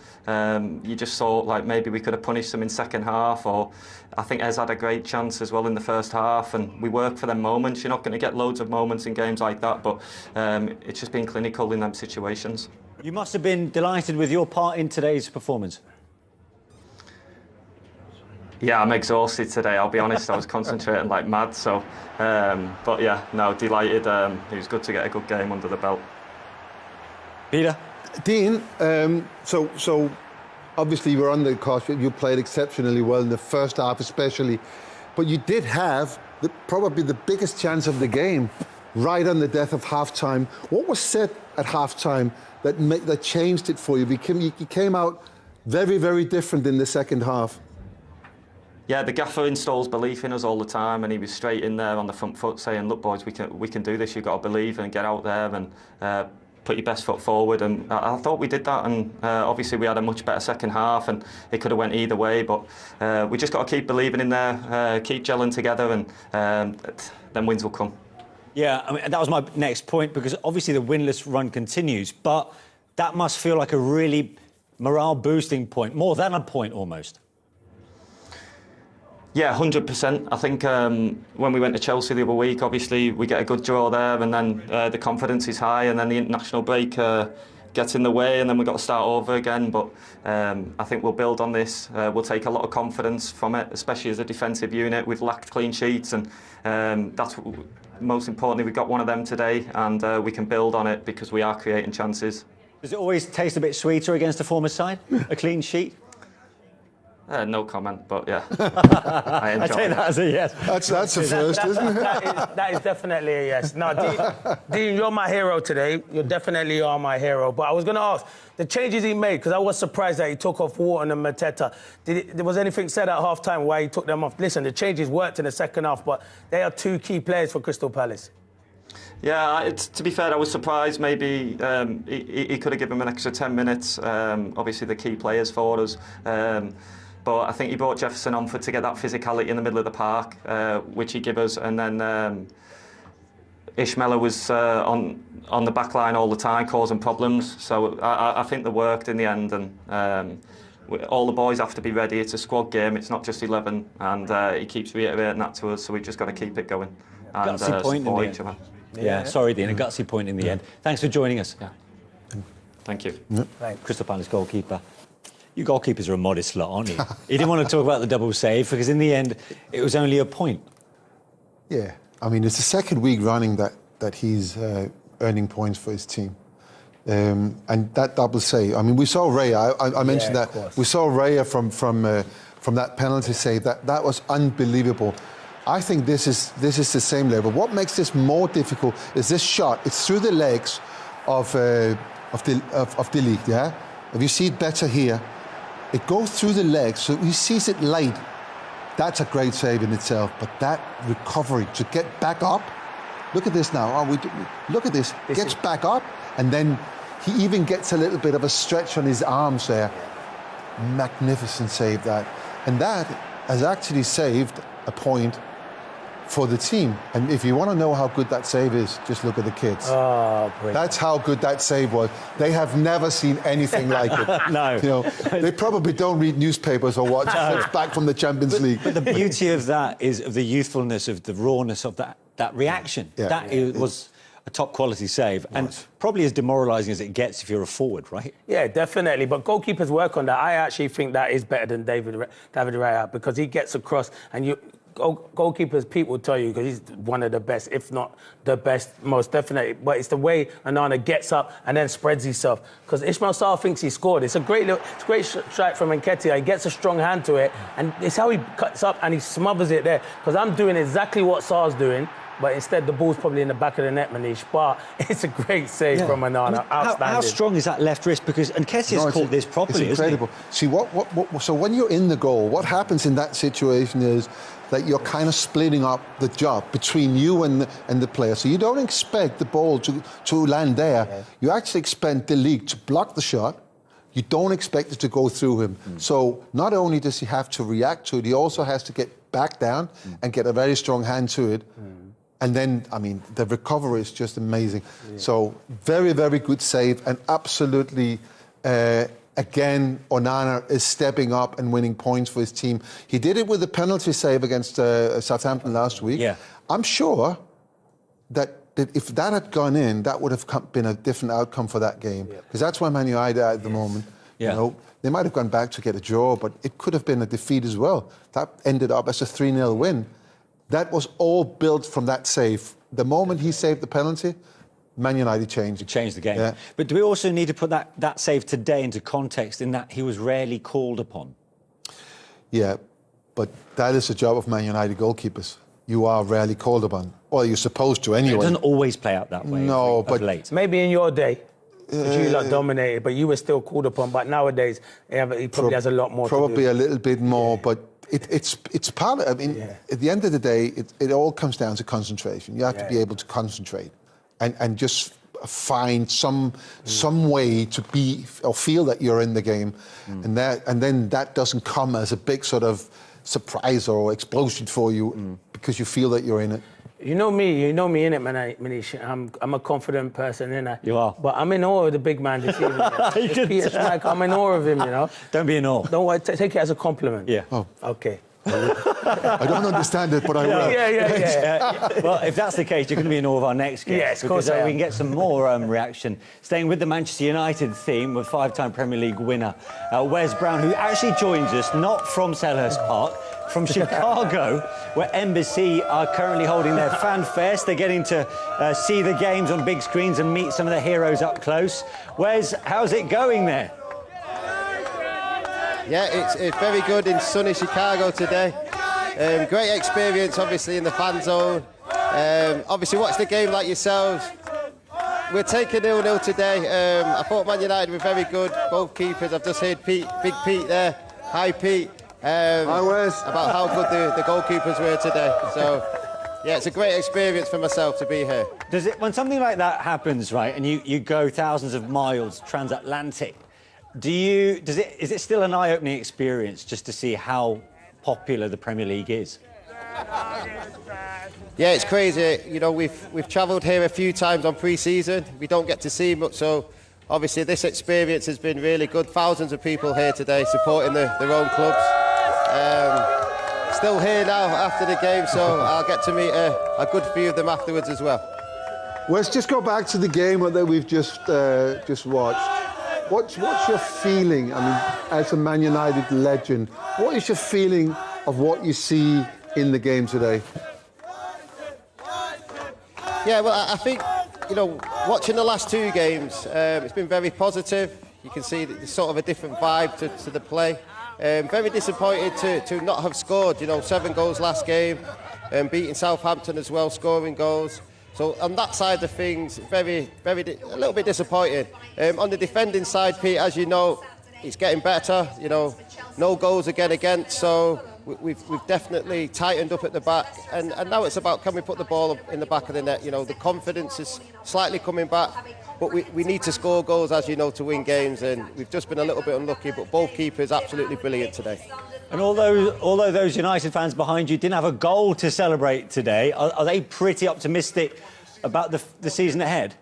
you just thought like maybe we could have punished them in second half. Or I think Ez had a great chance as well in the first half, and we work for them moments. You're not going to get loads of moments in games like that, but it's just been clinical in them situations. You must have been delighted with your part in today's performance. Yeah, I'm exhausted today, I'll be honest. I was concentrating like mad, so... but yeah, no, delighted. It was good to get a good game under the belt. Peter? Dean, so obviously you were on the course. You played exceptionally well in the first half especially, but you did have probably the biggest chance of the game right on the death of half-time. What was said at half-time that changed it for you? You came out very, very different in the second half. Yeah, the gaffer installs belief in us all the time, and he was straight in there on the front foot saying, look boys, we can do this, you've got to believe and get out there and put your best foot forward. And I thought we did that, and obviously we had a much better second half, and it could have went either way, but we just got to keep believing in there, keep gelling together, and then wins will come. Yeah, I mean, that was my next point, because obviously the winless run continues, but that must feel like a really morale-boosting point, more than a point almost. Yeah, 100%. I think when we went to Chelsea the other week, obviously we get a good draw there, and then the confidence is high, and then the international break gets in the way, and then we've got to start over again. But I think we'll build on this. We'll take a lot of confidence from it, especially as a defensive unit. We've lacked clean sheets, and that's most importantly, we've got one of them today, and we can build on it because we are creating chances. Does it always taste a bit sweeter against a former side? A clean sheet? No comment, but yeah, I enjoy I take that as a yes. That's a first, isn't it? That is definitely a yes. No, Dean, you're my hero today. You definitely are my hero. But I was going to ask, the changes he made, because I was surprised that he took off Wharton and Mateta. Was anything said at half-time why he took them off? Listen, the changes worked in the second half, but they are two key players for Crystal Palace. Yeah, to be fair, I was surprised. Maybe he could have given him an extra 10 minutes. Obviously, the key players for us. But I think he brought Jefferson on to get that physicality in the middle of the park, which he gave us. And then Ishmael was on the back line all the time, causing problems. So I think they worked in the end. And all the boys have to be ready. It's a squad game. It's not just 11. And he keeps reiterating that to us. So we've just got to keep it going. And Gutsy point in the each end. other. Yeah, sorry, Dean, a gutsy point in the end. Thanks for joining us. Yeah. Thank you. Thanks. Crystal Palace goalkeeper. You goalkeepers are a modest lot, aren't you? He didn't want to talk about the double save because in the end it was only a point. Yeah, I mean, it's the second week running that he's earning points for his team. And that double save, I mean, we saw Raya, I mentioned that. We saw Raya from that penalty save. That was unbelievable. I think this is the same level. What makes this more difficult is this shot. It's through the legs of De Ligt, yeah? If you see it better here, it goes through the legs, so he sees it late. That's a great save in itself, but that recovery to get back up, look at this now. Look at this. Gets back up, and then he even gets a little bit of a stretch on his arms there. Magnificent save that. And that has actually saved a point for the team. And if you want to know how good that save is, just look at the kids. Oh, brilliant. That's how good that save was. They have never seen anything like it. No. You know, they probably don't read newspapers or watch clips back from the Champions League. But the beauty of that is of the youthfulness, of the rawness of that reaction. Yeah. That was a top quality save, and probably as demoralising as it gets if you're a forward, right? Yeah, definitely. But goalkeepers work on that. I actually think that is better than David Raya because he gets across, and goalkeepers, people tell you, because he's one of the best, if not the best, most definitely. But it's the way Onana gets up and then spreads himself. Because Ismail Sarr thinks he scored. It's a great strike from Nketiah. He gets a strong hand to it, and it's how he cuts up and he smothers it there. Because I'm doing exactly what Sarr's doing, but instead the ball's probably in the back of the net, Manish. But it's a great save from Onana. Outstanding. How strong is that left wrist? Because Nketiah's caught this properly, it's incredible. See, so when you're in the goal, what happens in that situation is that you're kind of splitting up the job between you and the player. So you don't expect the ball to land there. Yeah. You actually expect De Ligt to block the shot. You don't expect it to go through him. So not only does he have to react to it, he also has to get back down and get a very strong hand to it. And then, I mean, the recovery is just amazing. Yeah. So very, very good save, and absolutely... Again, Onana is stepping up and winning points for his team. He did it with the penalty save against Southampton last week. Yeah. I'm sure that if that had gone in, that would have been a different outcome for that game. Because that's where Man United are at the moment. Yeah. You know, they might have gone back to get a draw, but it could have been a defeat as well. That ended up as a 3-0 win. That was all built from that save. The moment he saved the penalty, Man United changed. It changed the game. Yeah. But do we also need to put that save today into context in that he was rarely called upon? Yeah, but that is the job of Man United goalkeepers. You are rarely called upon. Or you're supposed to anyway. It doesn't always play out that way. No, but... late. Maybe in your day, because you lot dominated, but you were still called upon. But nowadays, he probably has a lot more probably to do. A little bit more, but... It's part of... I mean, at the end of the day, it all comes down to concentration. You have to be able to concentrate. And just find some way to be or feel that you're in the game, and then that doesn't come as a big sort of surprise or explosion for you because you feel that you're in it. You know me in it, Manish. I'm a confident person, innit? You are. But I'm in awe of the big man this evening. Peter Schmeichel, I'm in awe of him, you know. Don't be in awe. Don't worry, take it as a compliment. Yeah. Oh. Okay. I don't understand it, but I will. Yeah. Well, if that's the case, you're going to be in all of our next games. Yes, of course because I am. we can get some more reaction. Staying with the Manchester United theme with five-time Premier League winner Wes Brown, who actually joins us not from Selhurst Park, from Chicago, where Embassy are currently holding their fan fest. They're getting to see the games on big screens and meet some of the heroes up close. Wes, how's it going there? Yeah, it's very good in sunny Chicago today. Great experience, obviously, in the fan zone. Obviously, watch the game like yourselves. We're taking 0-0 today. I thought Man United were very good. Both keepers. I've just heard Pete, Big Pete there. Hi, Pete. Hi, Wes. About how good the goalkeepers were today. So, yeah, it's a great experience for myself to be here. Does it, when something like that happens, right, and you go thousands of miles transatlantic, is it still an eye-opening experience just to see how popular the Premier League is? Yeah, it's crazy. You know, we've travelled here a few times on pre-season. We don't get to see much, so obviously this experience has been really good. Thousands of people here today supporting their own clubs. Still here now after the game, so I'll get to meet a good few of them afterwards as well. Let's just go back to the game that we've just watched. What's your feeling? I mean, as a Man United legend, what is your feeling of what you see in the game today? Yeah, well, I think, you know, watching the last two games, it's been very positive. You can see there's sort of a different vibe to the play. Very disappointed to not have scored. You know, 7 goals last game, beating Southampton as well, scoring goals. So on that side of things, a little bit disappointed. On the defending side, Pete, as you know, it's getting better. You know, no goals again against. So we've definitely tightened up at the back, and now it's about, can we put the ball in the back of the net? You know, the confidence is slightly coming back, but we need to score goals, as you know, to win games, and we've just been a little bit unlucky. But both keepers absolutely brilliant today. And although those United fans behind you didn't have a goal to celebrate today, are they pretty optimistic about the season ahead?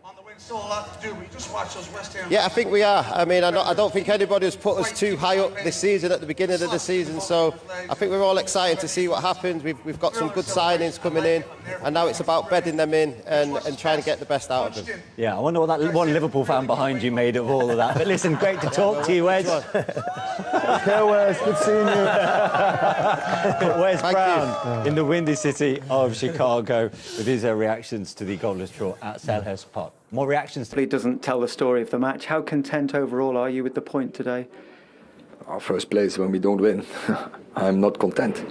Yeah, I think we are. I mean, I don't think anybody has put us too high up this season at the beginning of the season, so I think we're all excited to see what happens. We've got some good signings coming in, and now it's about bedding them in and trying to get the best out of them. Yeah, I wonder what that one Liverpool fan behind you made of all of that. But listen, great to talk to you, Wes. Okay, Wes, good seeing you. Wes Brown in the windy city of Chicago with his reactions to the goalless draw at Selhurst Park. More reactions. It doesn't tell the story of the match. How content overall are you with the point today? Our first place when we don't win, I'm not content,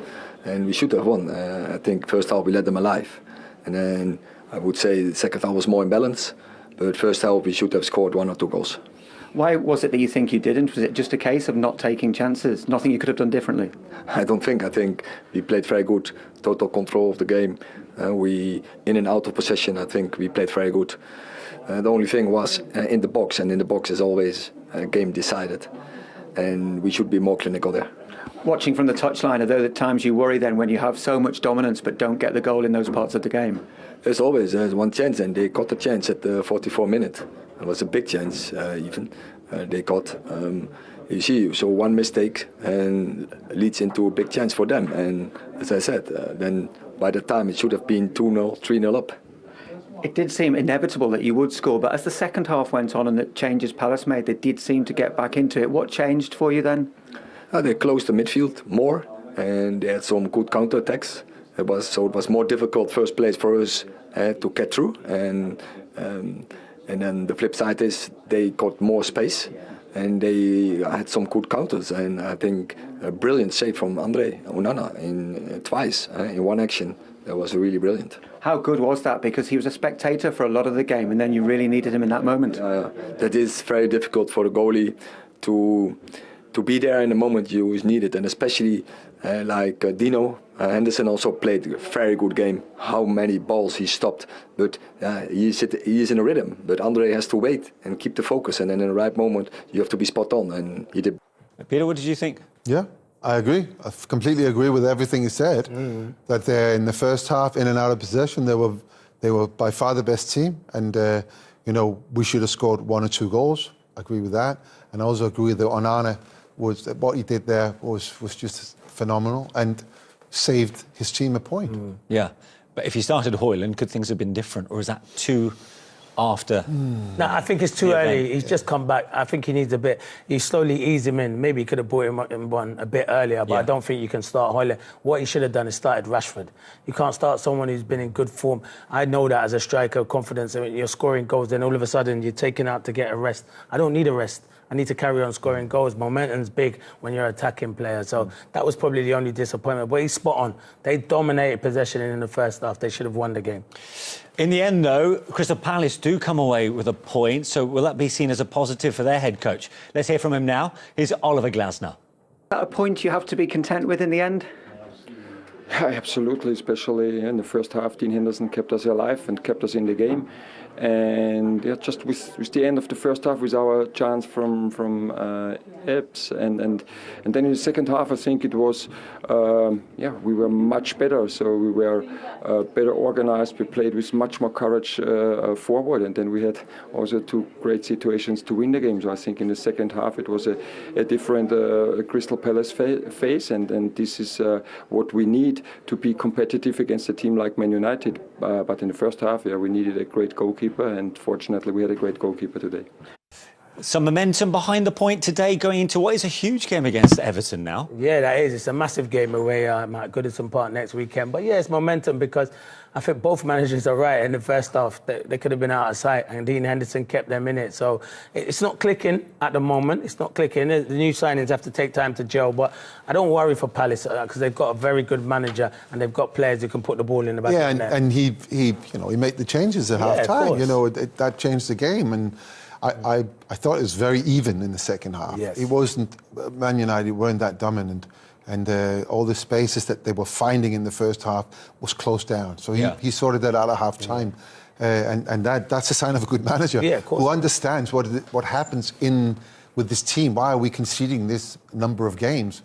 and we should have won. I think first half we let them alive, and then I would say the second half was more in balance, but first half we should have scored 1 or 2 goals. Why was it that you think you didn't? Was it just a case of not taking chances? Nothing you could have done differently? I don't think. I think we played very good, total control of the game. We in and out of possession. I think we played very good. The only thing was in the box, and in the box is always a game decided, and we should be more clinical there. Watching from the touchline, are there the times you worry then when you have so much dominance but don't get the goal in those parts of the game? There's always one chance, and they got the chance at the 44th minute. It was a big chance, even they got. You see, so one mistake and leads into a big chance for them. And as I said, then by the time it should have been 2-0, 3-0 up. It did seem inevitable that you would score, but as the second half went on and the changes Palace made, they did seem to get back into it. What changed for you then? They closed the midfield more, and they had some good counter-attacks. It was more difficult first place for us to get through, and then the flip side is they got more space, and they had some good counters, and I think a brilliant save from Onana in twice in one action. That was really brilliant. How good was that? Because he was a spectator for a lot of the game, and then you really needed him in that moment. That is very difficult for the goalie to be there in the moment you is needed, and especially like Dino Henderson also played a very good game. How many balls he stopped, but he is in a rhythm. But Andre has to wait and keep the focus, and then in the right moment you have to be spot on, and he did. Peter, what did you think? Yeah, I agree. I completely agree with everything he said. That they're in the first half, in and out of possession, they were by far the best team, and you know, we should have scored 1 or 2 goals. I agree with that, and I also agree that Onana what he did there was just phenomenal. And saved his team a point. Yeah, but if he started Højlund, could things have been different, or is that too after? No, I think it's too early. He's just come back. I think he needs a bit. You slowly ease him in. Maybe he could have brought him on a bit earlier, but I don't think you can start Højlund. What he should have done is started Rashford. You can't start someone who's been in good form. I know that as a striker, confidence. I mean, you're scoring goals, then all of a sudden you're taken out to get a rest. I don't need a rest. I need to carry on scoring goals. Momentum's big when you're an attacking player. So that was probably the only disappointment. But he's spot on. They dominated possession in the first half. They should have won the game. In the end, though, Crystal Palace do come away with a point. So will that be seen as a positive for their head coach? Let's hear from him now. Here's Oliver Glasner. Is that a point you have to be content with in the end? Yeah, absolutely, especially in the first half. Dean Henderson kept us alive and kept us in the game. And yeah, just with the end of the first half, with our chance from Ebbs, and then in the second half, I think it was we were much better. So we were better organized. We played with much more courage forward, and then we had also 2 great situations to win the game. So I think in the second half it was a different Crystal Palace phase, and this is what we need to be competitive against a team like Man United. But in the first half, we needed a great goalkeeper, and fortunately we had a great goalkeeper today. Some momentum behind the point today going into what is a huge game against Everton now. Yeah, that is. It's a massive game away at Goodison Park next weekend. But yeah, it's momentum because I think both managers are right. In the first half, they could have been out of sight, and Dean Henderson kept them in it. So it's not clicking at the moment. It's not clicking. The new signings have to take time to gel. But I don't worry for Palace because they've got a very good manager and they've got players who can put the ball in the back of the net. And he made the changes at half time. That changed the game. And I thought it was very even in the second half. Yes. It wasn't, Man United weren't that dominant, and all the spaces that they were finding in the first half was closed down. So he sorted that out at half time. And that's a sign of a good manager who understands what happens with this team. Why are we conceding this number of games?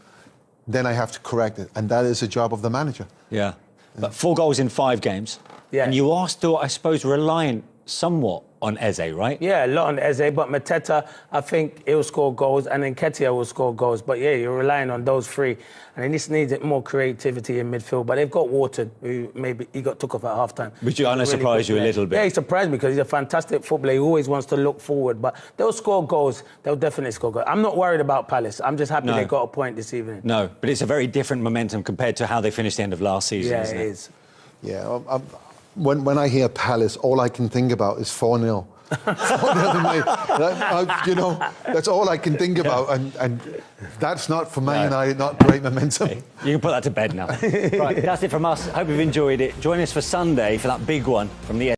Then I have to correct it, and that is a job of the manager. Yeah, but 4 goals in 5 games. Yeah. And you are still, I suppose, reliant somewhat on Eze, right? Yeah, a lot on Eze, but Mateta, I think he'll score goals, and then Nketiah will score goals. But yeah, you're relying on those 3, and he just needs more creativity in midfield. But they've got Wharton, who maybe he got took off at half time. Which really surprised you a little bit. Yeah, he surprised me because he's a fantastic footballer. He always wants to look forward, but they'll score goals. They'll definitely score goals. I'm not worried about Palace. I'm just happy they got a point this evening. No, but it's a very different momentum compared to how they finished the end of last season, isn't it? Yeah, it is. Yeah, when I hear Palace, all I can think about is 4-0. That's all I can think about, and that's not for Man United, not great momentum. Hey, you can put that to bed now. Right, that's it from us. Hope you've enjoyed it. Join us for Sunday for that big one from the